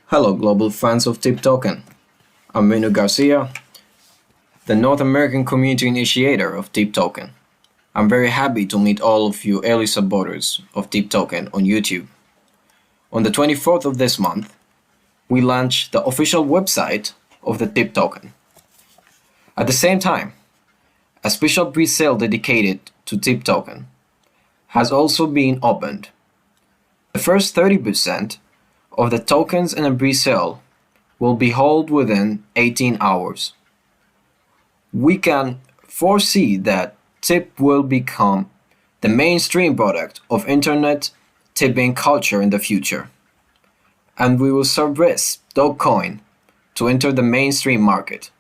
Hello, global fans of TIP Token. I'm Minu Garcia, the North American community initiator of TIP Token. I'm very happy to meet all of you early supporters of TIP Token on YouTube. On the 24th of this month, we launched the official website of the TIP Token. At the same time, a special pre-sale dedicated to TIP Token has also been opened. The first 30% of the tokens in a pre-sale will be held within 18 hours. We can foresee that TIP will become the mainstream product of internet tipping culture in the future, and we will surprise Dogecoin to enter the mainstream market.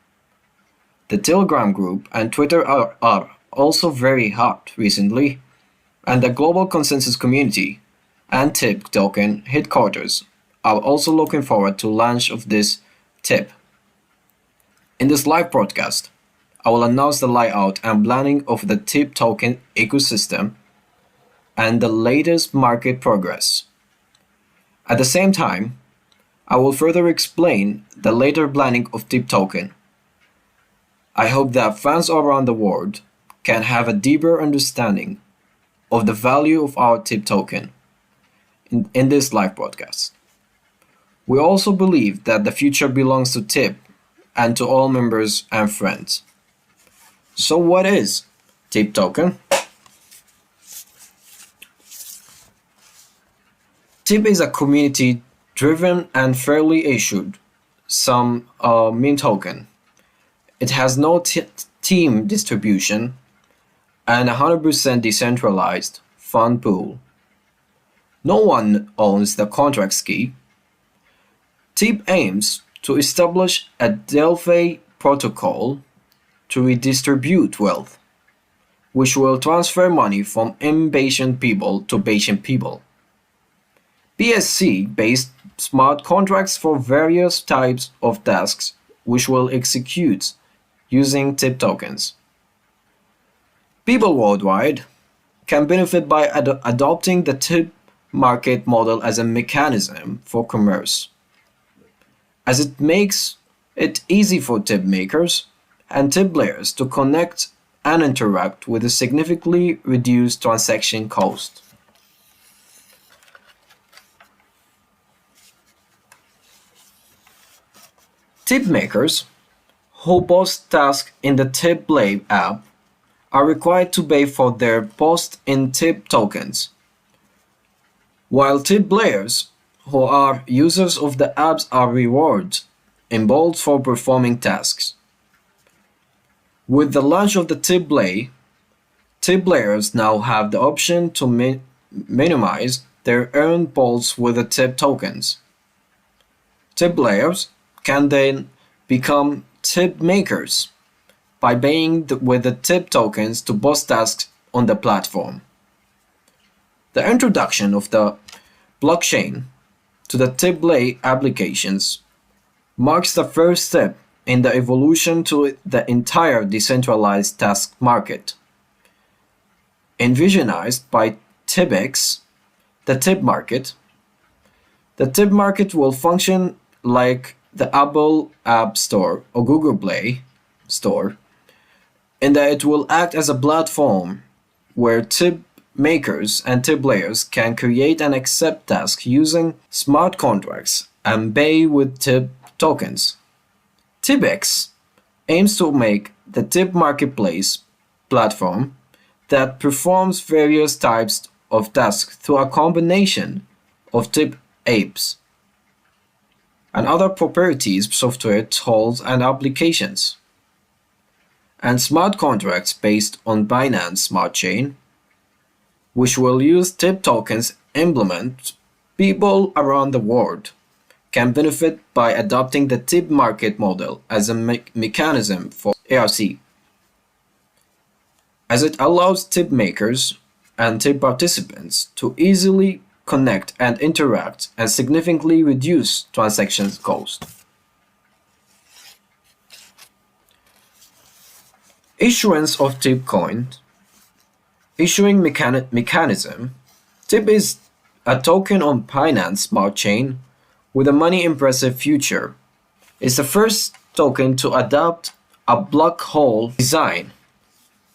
The Telegram group and Twitter are also very hot recently, and the global consensus community and TIP Token headquarters are also looking forward to launch of this TIP. In this live broadcast, I will announce the layout and planning of the TIP Token ecosystem and the latest market progress. At the same time, I will further explain the later planning of TIP Token. I hope that fans around the world can have a deeper understanding of the value of our TIP Token in this live broadcast. We also believe that the future belongs to TIP and to all members and friends. So what is TIP Token? TIP is a community-driven and fairly issued meme token. It has no team distribution and 100% decentralized fund pool. No one owns the contract key. TIP aims to establish a DEFI protocol to redistribute wealth, which will transfer money from impatient people to patient people. BSC-based smart contracts for various types of tasks which will execute using TIP tokens. People worldwide can benefit by adopting the TIP market model as a mechanism for commerce, as it makes it easy for TIP makers and TIP players to connect and interact with a significantly reduced transaction cost. TIP makers who post tasks in the TIP Play app are required to pay for their post in TIP tokens, while TIP players who are users of the apps are rewarded in bold for performing tasks. With the launch of the TIP Play, TIP players now have the option to minimize their earned bolts with the TIP tokens. TIP players can then become TIP makers by paying with the TIP tokens to post tasks on the platform. The introduction of the blockchain to the TIP Play applications marks the first step in the evolution to the entire decentralized task market. Envisioned by TIPX, the TIP market will function like the Apple App Store or Google Play Store, in that it will act as a platform where TIP makers and TIP players can create and accept tasks using smart contracts and pay with TIP tokens. TIPX aims to make the TIP marketplace platform that performs various types of tasks through a combination of TIP apps and other proprietary software tools and applications, and smart contracts based on Binance Smart Chain, which will use TIP tokens implement. People around the world can benefit by adopting the TIP market model as a mechanism for ARC, as it allows TIP makers and TIP participants to easily connect and interact and significantly reduce transaction cost. Issuance of TIP coin. Issuing mechanism. TIP is a token on Binance Smart Chain with a money impressive future. It's the first token to adopt a black hole design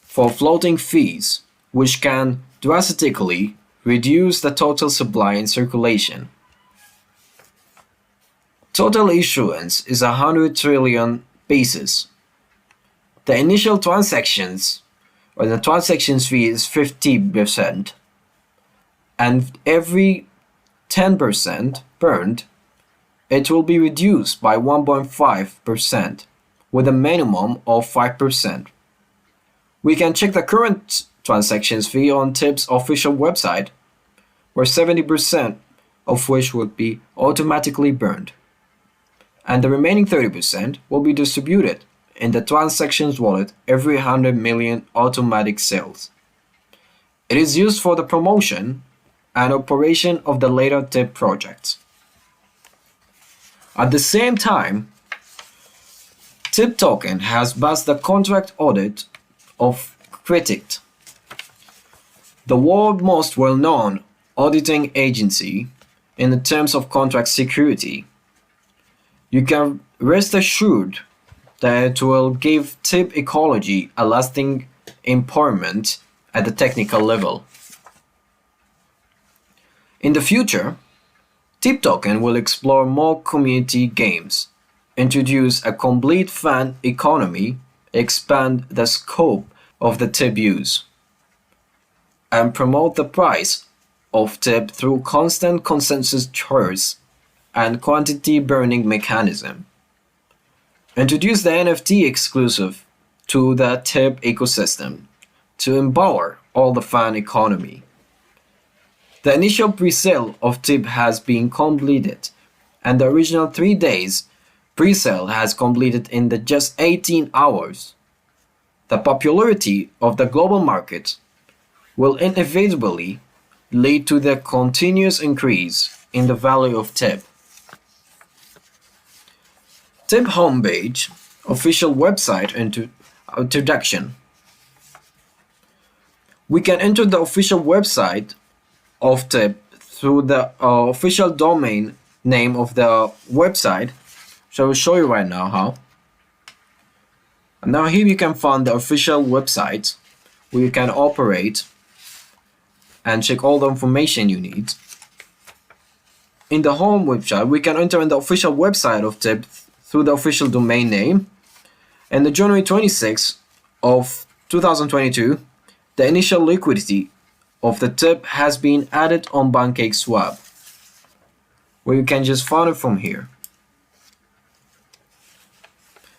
for floating fees, which can drastically reduce the total supply in circulation. Total issuance is 100 trillion pieces. The initial transactions or the transactions fee is 50%, and every 10% burned, it will be reduced by 1.5% with a minimum of 5%. We can check the current transactions fee on TIP's official website, where 70% of which would be automatically burned, and the remaining 30% will be distributed in the transactions wallet every 100 million automatic sales. It is used for the promotion and operation of the later TIP projects. At the same time, TIP token has passed the contract audit of Critic, the world's most well-known auditing agency in the terms of contract security. You can rest assured that it will give TIP ecology a lasting empowerment at the technical level. In the future, TIP token will explore more community games, introduce a complete fan economy, expand the scope of the TIP use, and promote the price of TIP through constant consensus charts and quantity burning mechanism. Introduce the NFT exclusive to the TIP ecosystem to empower all the fan economy. The initial pre-sale of TIP has been completed, and the original 3 days pre-sale has completed in just 18 hours. The popularity of the global market will inevitably lead to the continuous increase in the value of TIP. TIP homepage, official website introduction. We can enter the official website of TIP through the official domain name of the website. So I will show you right now how. And now here you can find the official website where you can operate and check all the information you need. In the home website, we can enter in the official website of TIP through the official domain name. And the January 26th of 2022, the initial liquidity of the TIP has been added on PancakeSwap, where you can just find it from here.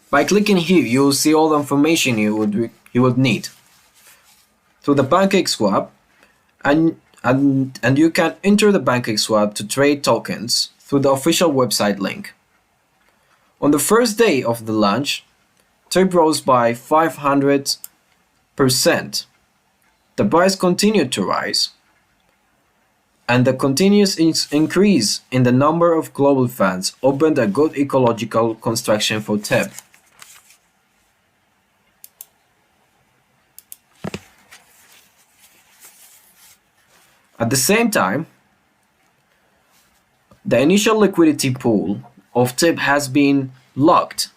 By clicking here, you will see all the information you would need through the PancakeSwap, and you can enter the PancakeSwap to trade tokens through the official website link. On the first day of the launch, TIP rose by 500%. The price continued to rise, and the continuous increase in the number of global fans opened a good ecological construction for TIP. At the same time, the initial liquidity pool of TIP has been locked.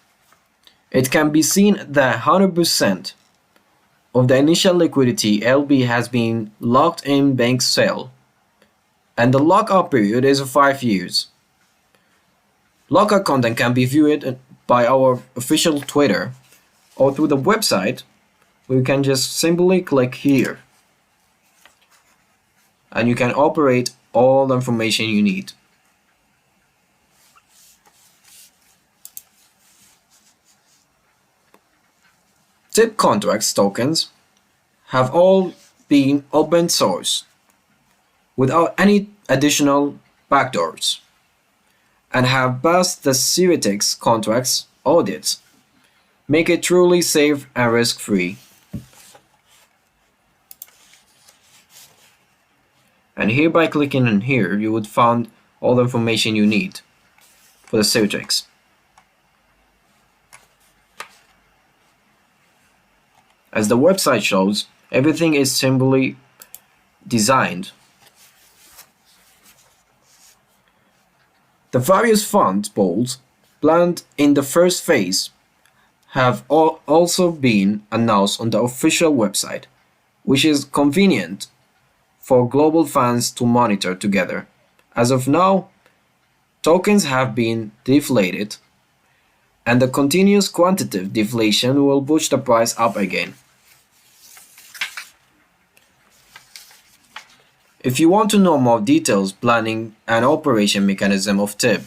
It can be seen that 100% of the initial liquidity LB has been locked in bank sale, and the lockout period is 5 years. Lockout content can be viewed by our official Twitter or through the website, where you can just simply click here and you can operate all the information you need. TIP contracts tokens have all been open source without any additional backdoors and have passed the Ceretex contracts audits, make it truly safe and risk-free. And here, by clicking on here, you would find all the information you need for the Ceretex. As the website shows, everything is simply designed The various fund pools planned in the first phase have also been announced on the official website, which is convenient for global fans to monitor together. As of now, tokens have been deflated, and the continuous quantitative deflation will push the price up again. If you want to know more details planning and operation mechanism of TIP,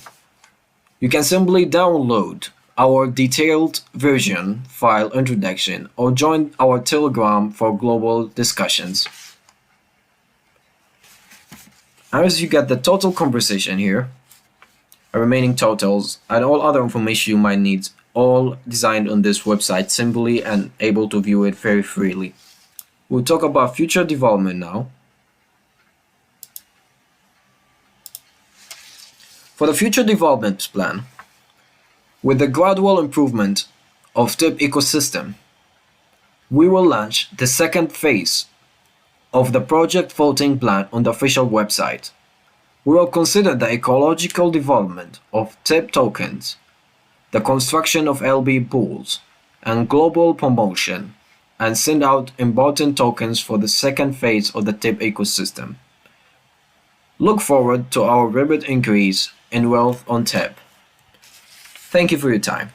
you can simply download our detailed version file introduction or join our Telegram for global discussions. As you get the total conversation here, remaining totals, and all other information you might need, all designed on this website simply and able to view it very freely. We'll talk about future development now. For the future development plan, with the gradual improvement of TIP ecosystem, we will launch the second phase of the project voting plan on the official website. We will consider the ecological development of TIP tokens, the construction of LB pools, and global promotion, and send out important tokens for the second phase of the TIP ecosystem. Look forward to our rapid increase in wealth on TIP. Thank you for your time.